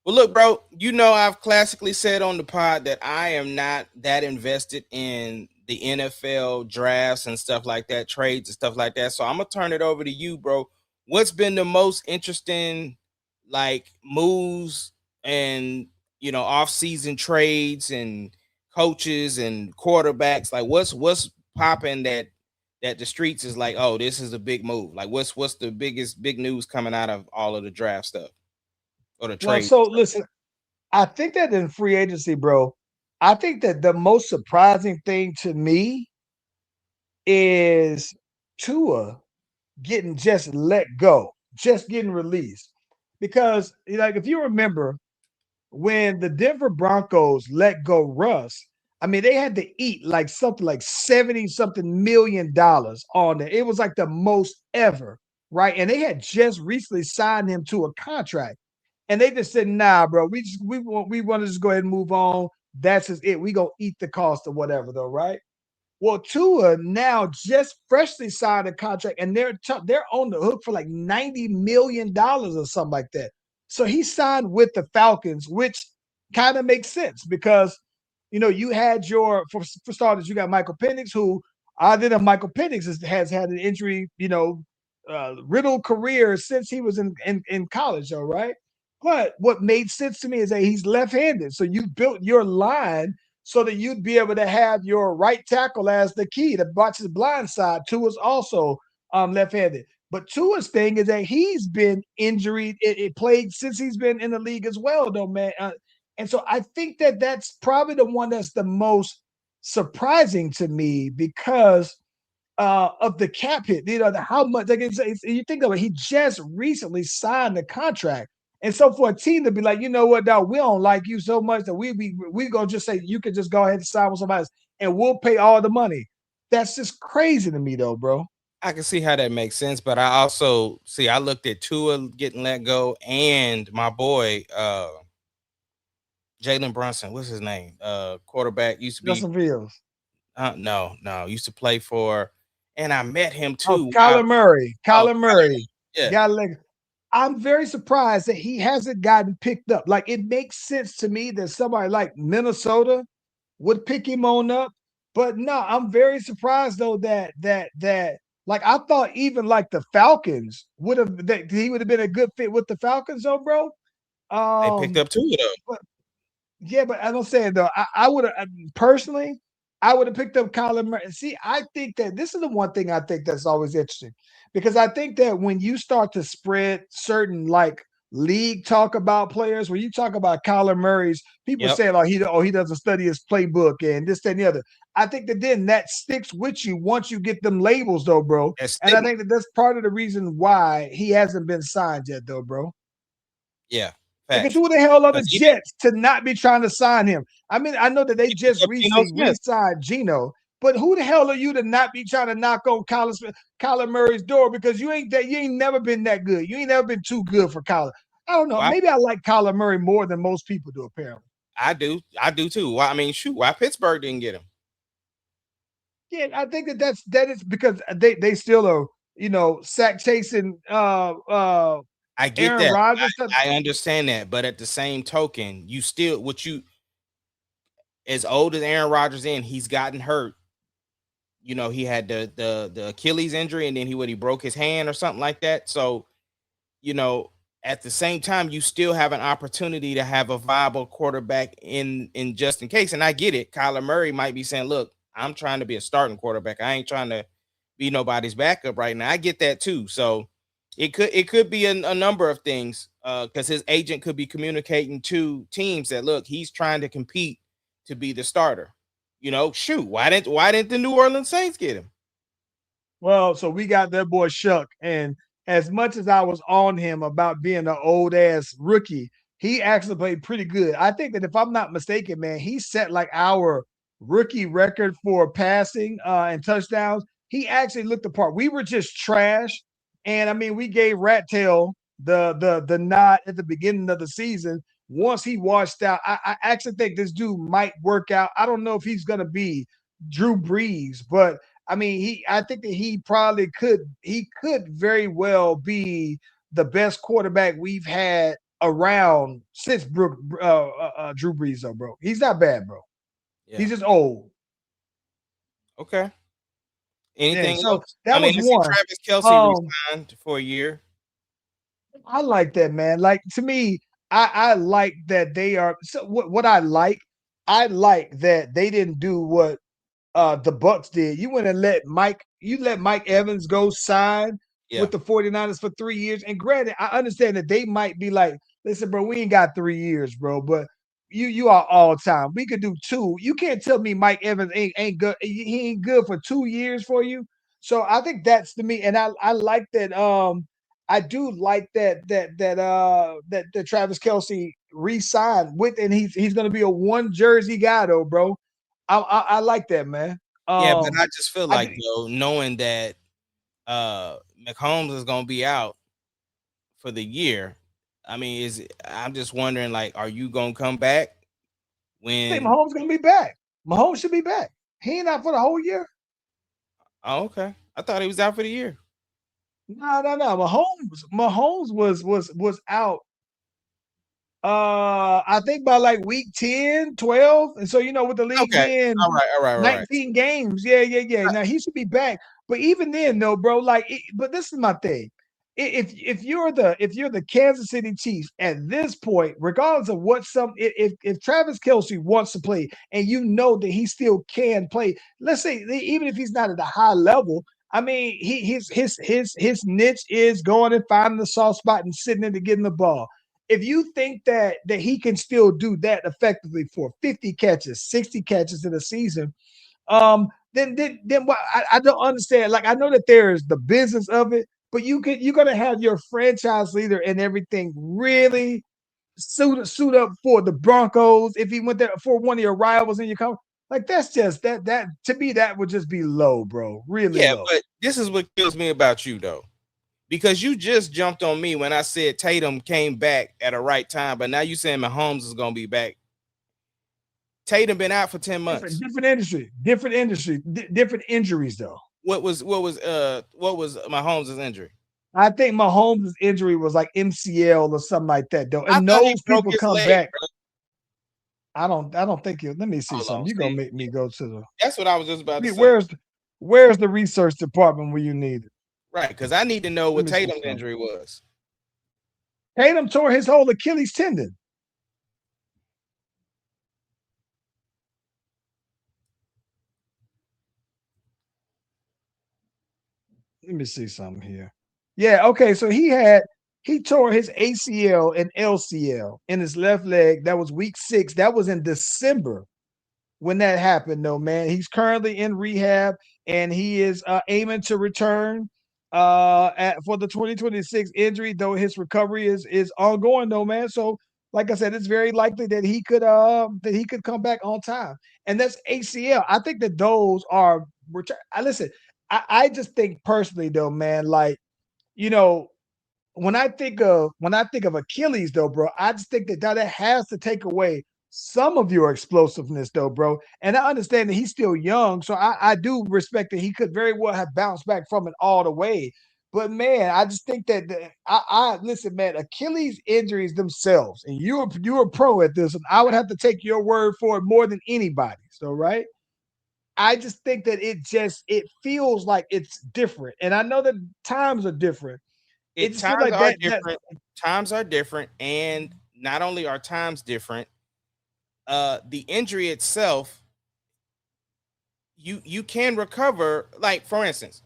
Well, look, bro, you know, I've classically said on the pod that I am not that invested in the NFL drafts and stuff like that, trades and stuff like that. So I'm gonna turn it over to you, bro. What's been the most interesting like moves and you know off-season trades and coaches and quarterbacks? Like what's popping that the streets is like, oh, this is a big move. Like what's the biggest big news coming out of all of the draft stuff or the Well, trade? so listen, I think that in free agency, bro, I think that the most surprising thing to me is Tua getting just let go, just getting released. Because, like, if you remember, when the Denver Broncos let go Russ, I mean, they had to eat like something like 70 something $1 million on it. It was like the most ever, right? And they had just recently signed him to a contract. And they just said, nah, bro, we want to just go ahead and move on. That's just it. We gonna eat the cost or whatever, though, right? Well, Tua now just freshly signed a contract, and they're on the hook for like $90 million or something like that. So he signed with the Falcons, which kind of makes sense because you had for starters, you got Michael Penix, who other than Michael Penix has had an injury, riddled career since he was in college, all right. But what made sense to me is that he's left-handed, so you built your line so that you'd be able to have your right tackle as the key to watch his blind side. Tua's also left-handed. But Tua's thing is that he's been injured. It played since he's been in the league as well, though, man. And so I think that that's probably the one that's the most surprising to me because of the cap hit. How much like you think of it, he just recently signed the contract. And so for a team to be like, you know what, dog, we don't like you so much that we gonna just say you can just go ahead and sign with somebody else and we'll pay all the money. That's just crazy to me though, bro. I can see how that makes sense, but I also see I looked at Tua getting let go and my boy Jalen Brunson, what's his name? Quarterback used to be Justin Fields. no, used to play for and I met him Oh, too. Kyler Murray. Oh, Kyler Murray. yeah. Got like I'm very surprised that he hasn't gotten picked up. Like it makes sense to me that somebody like Minnesota would pick him on up. But no, I'm very surprised though that like I thought even like the Falcons would have that he would have been a good fit with the Falcons though, bro. They picked up Tua though. But yeah, but as I'm saying though, I would have personally, I would have picked up Kyler Murray. See, I think that this is the one thing I think that's always interesting because I think that when you start to spread certain like league talk about players, when you talk about Kyler Murray's, people Yep. saying, he doesn't study his playbook and this, that, and the other. I think that then that sticks with you once you get them labels, though, bro. That's And I stigma. think that that's part of the reason why he hasn't been signed yet, though, bro. Yeah. Because Facts. who the hell are the Because even Jets to not be trying to sign him? I mean, I know that they he picked just up Geno recently Smith. re-signed Geno. But who the hell are you to not be trying to knock on Kyler Murray's door because you ain't never been that good. You ain't never been too good for Kyler. I don't know. Why? Maybe I like Kyler Murray more than most people do, apparently. I do too. Why? I mean, shoot, why Pittsburgh didn't get him? Yeah, I think that is because they still are, sack chasing I get Aaron that. Rodgers. I understand that, but at the same token, you still as old as Aaron Rodgers he's gotten hurt. He had the Achilles injury, and then he broke his hand or something like that. So, at the same time, you still have an opportunity to have a viable quarterback in just in case. And I get it. Kyler Murray might be saying, "Look, I'm trying to be a starting quarterback. I ain't trying to be nobody's backup right now." I get that too. So it could be a number of things because his agent could be communicating to teams that, look, he's trying to compete to be the starter. Shoot, why didn't the New Orleans Saints get him? Well, so we got that boy Shuck, and as much as I was on him about being an old ass rookie, he actually played pretty good. I think that if I'm not mistaken, man, he set like our rookie record for passing and touchdowns. He actually looked the part. We were just trash, and I mean, we gave Rat Tail the nod at the beginning of the season. Once he washed out, I actually think this dude might work out. I don't know if he's gonna be Drew Brees, but I mean, I think that he probably could very well be the best quarterback we've had around since Drew Brees, though, bro. He's not bad, bro. Yeah. He's just old. Okay. Yeah, Anything so else? that I mean, was I see one. Travis Kelce resigned for a year. I like that, man. Like to me, I like that they are. So what I like that they didn't do what the Bucks did. You went and let Mike Evans go sign Yeah. with the 49ers for 3 years. And granted, I understand that they might be like, listen, bro, we ain't got 3 years, bro, but you are all time. We could do two. You can't tell me Mike Evans ain't good. He ain't good for 2 years for you. So I think that's to me, and I like that. I do like that Travis Kelce re-signed with, and he's gonna be a one jersey guy though, bro. I like that, man. Yeah, but I just feel I like, do, though, knowing that McCombs is gonna be out for the year. I mean, I'm just wondering, like, are you gonna come back I think when? Mahomes gonna be back. Mahomes should be back. He ain't out for the whole year. Oh, okay. I thought he was out for the year. No. Mahomes was out. I think by like week 10, 12. And so, with the league Okay. being All right. 19 games. Yeah. Now he should be back. But even then, though, bro, but this is my thing. If you're the Kansas City Chiefs at this point, regardless of what if Travis Kelce wants to play and you know that he still can play, let's say even if he's not at a high level, I mean, his niche is going and finding the soft spot and sitting in to getting the ball. If you think that he can still do that effectively for 50 catches, 60 catches in a season, then what I don't understand. Like I know that there's the business of it, but you're gonna have your franchise leader and everything really suit up for the Broncos if he went there for one of your rivals in your company. Like that's just that to me that would just be low, bro. Really Yeah, low. but this is what kills me about you, though, because you just jumped on me when I said Tatum came back at a right time, but now you saying Mahomes is gonna be back. Tatum been out for 10 months. Different industry, different injuries though. What was Mahomes' injury? I think Mahomes' injury was like MCL or something like that, though. I And thought he those broke people his come leg, back. bro. I don't think you. Let me see Hold on, something. You're gonna see. make me go to the. That's what I was just about to say. Where's the research department where you need it? Right, because I need to know Let what me see Tatum's something. injury was. Tatum tore his whole Achilles tendon. Let me see something here. Yeah, okay. So he tore his ACL and LCL in his left leg. That was week 6. That was in December when that happened, though, man. He's currently in rehab and he is aiming to return for the 2026 injury, though his recovery is ongoing, though, man. So like I said, it's very likely that he could come back on time. And that's ACL. I think that those are return. I listen. I just think personally though, man, like you know, when I think of Achilles though, bro, I just think that that has to take away some of your explosiveness though, bro. And I understand that he's still young, so I do respect that he could very well have bounced back from it all the way. But man, I just think that I listen, man. Achilles injuries themselves, and you're a pro at this, and I would have to take your word for it more than anybody. So, right? I just think that it feels like it's different, and I know that times are different. It just feels Times like are that. different. Times are different, and not only are times different, the injury itself, you can recover. Like for instance,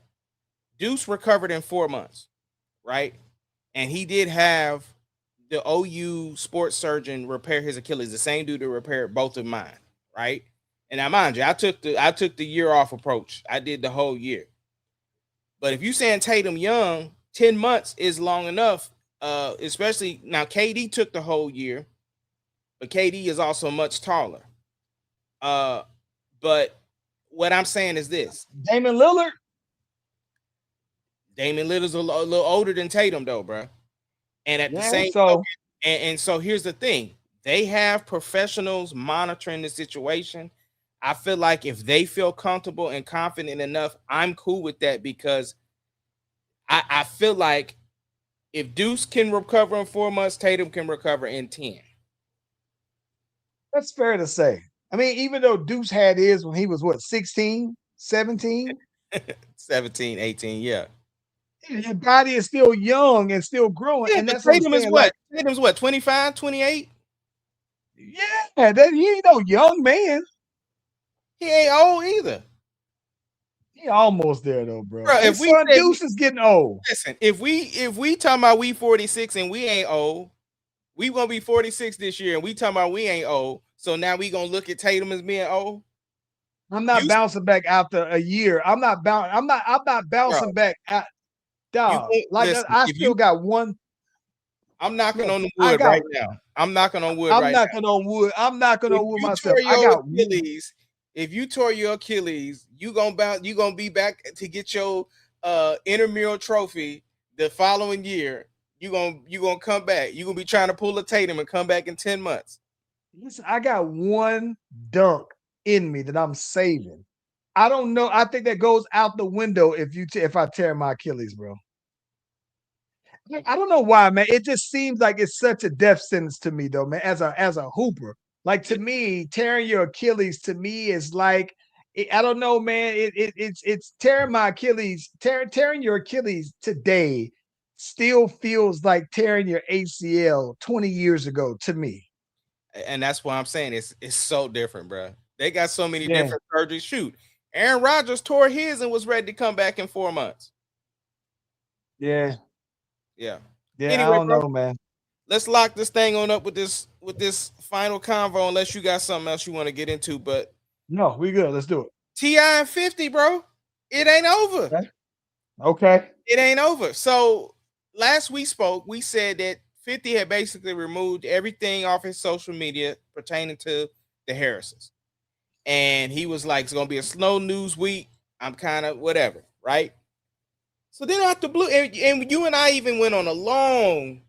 Deuce recovered in 4 months, right? And he did have the OU sports surgeon repair his Achilles, the same dude that repaired both of mine, right? And now, mind you, I took the year off approach. I did the whole year. But if you saying Tatum Young, 10 months is long enough. Especially now, KD took the whole year, but KD is also much taller. Uh, but what I'm saying is this: Damian Lillard. Damian Lillard's a little older than Tatum, though, bro. And at the Yeah. same So token, and so here's the thing: they have professionals monitoring the situation. I feel like if they feel comfortable and confident enough, I'm cool with that because I feel like if Deuce can recover in 4 months, Tatum can recover in 10. that's fair to say. I mean, even though Deuce had his when he was what 16, 17, 17, 18, yeah. his body is still young and still growing, Yeah, and but that's what I'm Tatum is saying. what? Like, Tatum's what, 25, 28? yeah, that he ain't no young man. He ain't old either. He almost there though, bro. Bro, if His we son say Deuce is getting old. listen, if we talking about we 46 and we ain't old, we gonna be 46 this year and we talking about we ain't old. So now we gonna look at Tatum as being old. I'm not You bouncing back after a year. I'm not bro, bouncing back at you dog. won't Like listen. I If still you got one. I'm knocking Look, on the I wood got. right now. I'm knocking on wood I'm right knocking on wood. I'm knocking now. If on wood you myself. tore I your got. Achilles, if you tore your Achilles, you gonna be back to get your intramural trophy the following year. You gonna come back. You gonna be trying to pull a Tatum and come back in 10 months. Listen, I got one dunk in me that I'm saving. I don't know. I think that goes out the window if I tear my Achilles, bro. I don't know why, man. It just seems like it's such a death sentence to me, though, man. As a hooper, like to me, tearing your Achilles to me is like I don't know, man. It's tearing my Achilles, tearing your Achilles today still feels like tearing your ACL 20 years ago to me. And that's why I'm saying it's so different, bro. They got so many Yeah, different surgeries. Shoot, Aaron Rodgers tore his and was ready to come back in 4 months. yeah, Yeah. yeah. I Anyway, don't bro, know, man. let's lock this thing on up with this final convo. Unless you got something else you want to get into, but No, we good. Let's do it. Ti and 50, bro, it ain't over. Okay. Okay. It ain't over. So last we spoke, we said that 50 had basically removed everything off his social media pertaining to the Harrises. And he was like, it's gonna be a slow news week. I'm kind of whatever, right? So then out the blue, and you and I even went on a long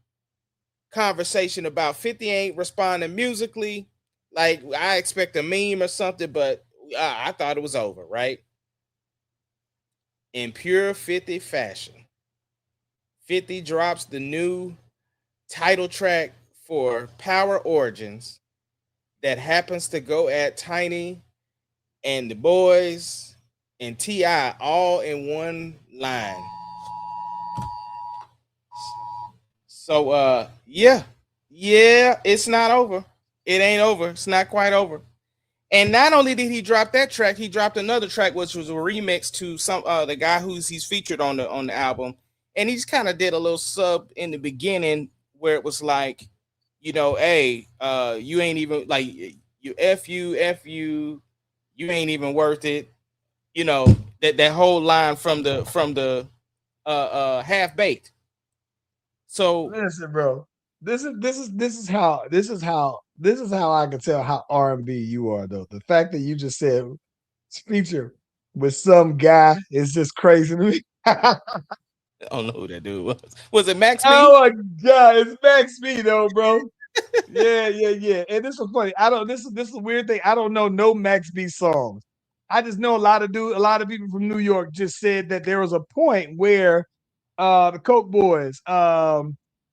conversation about 50 ain't responding musically. Like I expect a meme or something, but I thought it was over, right? In pure 50 fashion, 50 drops the new title track for Power Origins that happens to go at Tiny and the boys and T.I. all in one line. So yeah, it's not over. It ain't over. It's not quite over. And not only did he drop that track, he dropped another track which was a remix to some the guy he's featured on the album. And he just kind of did a little sub in the beginning where it was like, hey, you ain't even like you you ain't even worth it. That whole line from the half baked. So Listen, bro. this is how I can tell how R&B you are though. The fact that you just said feature with some guy is just crazy to me. I don't know who that dude was. Was it Max B? Oh my god, it's Max B though, bro. Yeah. And this is funny. I don't. This is a weird thing. I don't know no Max B songs. I just know a lot of people from New York just said that there was a point where the Coke Boys,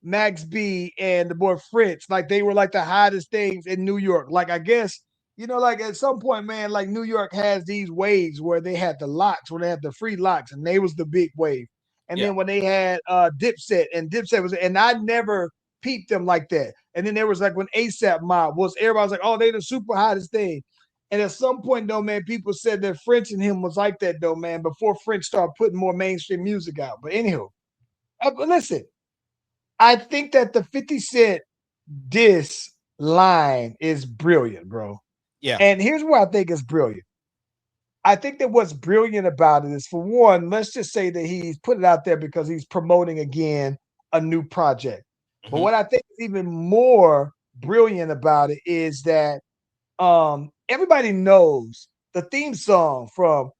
Max B and the boy Fritz, like they were like the hottest things in New York. Like I guess like at some point, man, like New York has these waves where they had the locks, where they had the free locks, and they was the big wave. And Yeah. then when they had Dipset, and Dipset was, and I never peeped them like that. And then there was like when ASAP Mob was, everybody was like, oh, they the super hottest thing. And at some point, though, man, people said that French and him was like that, though, man, before French started putting more mainstream music out. But anywho, but listen, I think that the 50 Cent diss line is brilliant, bro. Yeah. And here's where I think it's brilliant. I think that what's brilliant about it is, for one, let's just say that he's put it out there because he's promoting again a new project. But Mhm. what I think is even more brilliant about it is that everybody knows the theme song from,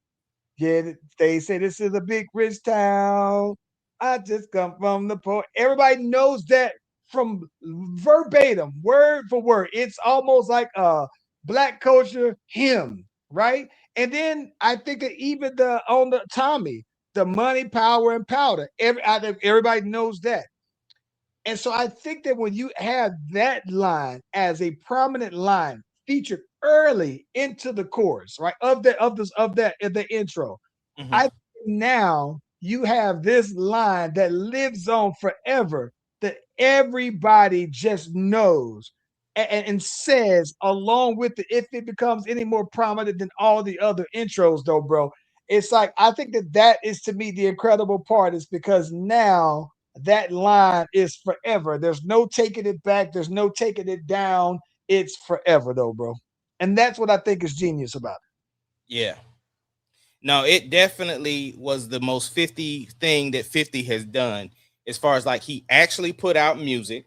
yeah, they say this is a big rich town. I just come from the poor. Everybody knows that from verbatim, word for word. It's almost like a black culture hymn, right? And then I think that even the on the Tommy, the money, power, and powder. Everybody knows that. And so I think that when you have that line as a prominent line featured early into the chorus, right, of the intro, I Mhm. think now you have this line that lives on forever, that everybody just knows and says along with it, if it becomes any more prominent than all the other intros, though, bro. It's like, I think that is, to me, the incredible part, is because now that line is forever. There's no taking it back. There's no taking it down. It's forever, though, bro. And that's what I think is genius about it. Yeah. No, it definitely was the most 50 thing that 50 has done, as far as like he actually put out music,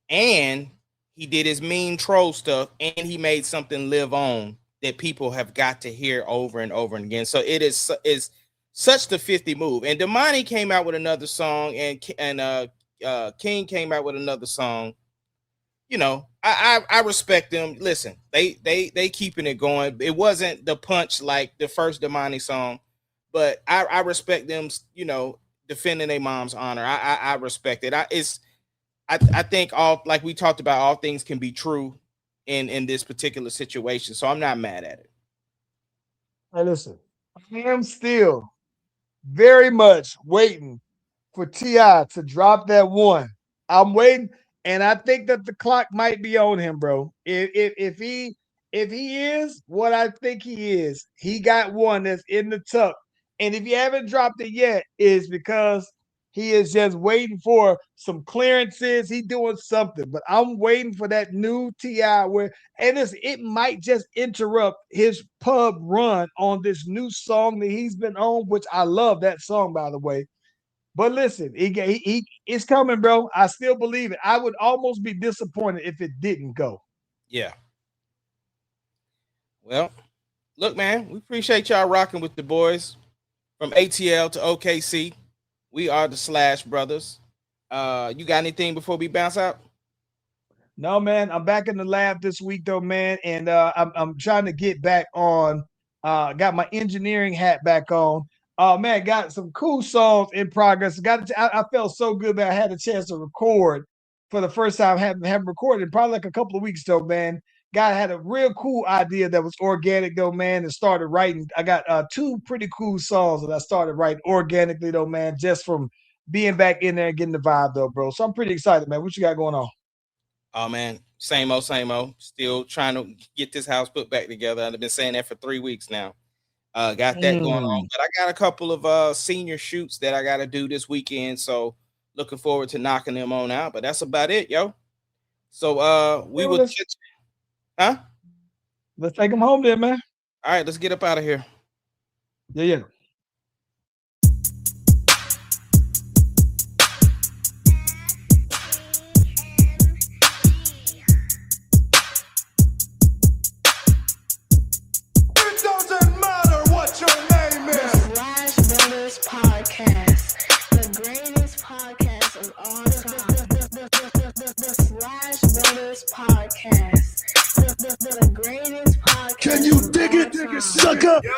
and he did his mean troll stuff, and he made something live on that people have got to hear over and over and again. So it is such the 50 move. And Damani came out with another song, and King came out with another song. I respect them. Listen, they keeping it going. It wasn't the punch like the first Damani song, but I respect them. Defending their mom's honor. I respect it. I think, all, like we talked about, all things can be true in this particular situation. So I'm not mad at it. Hey, listen, I am still very much waiting for Ti to drop that one. I'm waiting, and I think that the clock might be on him, bro. If he is what I think he is, he got one that's in the tuck. And if you haven't dropped it yet, is because he is just waiting for some clearances. He doing something, but I'm waiting for that new Ti where, and it might just interrupt his pub run on this new song that he's been on, which I love that song, by the way. But listen, it's coming, bro. I still believe it. I would almost be disappointed if it didn't go. Yeah. Well, look, man, we appreciate y'all rocking with the boys from ATL to OKC. We are the Slash Brothers. You got anything before we bounce out? No, man, I'm back in the lab this week, though, man, and I'm trying to get back on. Got my engineering hat back on. Man, got some cool songs in progress. I felt so good that I had a chance to record for the first time. Haven't recorded in probably like a couple of weeks, though, man. God had a real cool idea that was organic, though, man, and started writing. I got two pretty cool songs that I started writing organically, though, man, just from being back in there and getting the vibe, though, bro. So I'm pretty excited, man. What you got going on? Oh man, same old, same old. Still trying to get this house put back together. I've been saying that for 3 weeks now. Got that going on, Mm. but I got a couple of senior shoots that I got to do this weekend. So looking forward to knocking them on out. But that's about it, yo. So we Yeah, will catch. Huh? let's take them home then, man. All right, let's get up out of here. Yeah. sucker. Yep.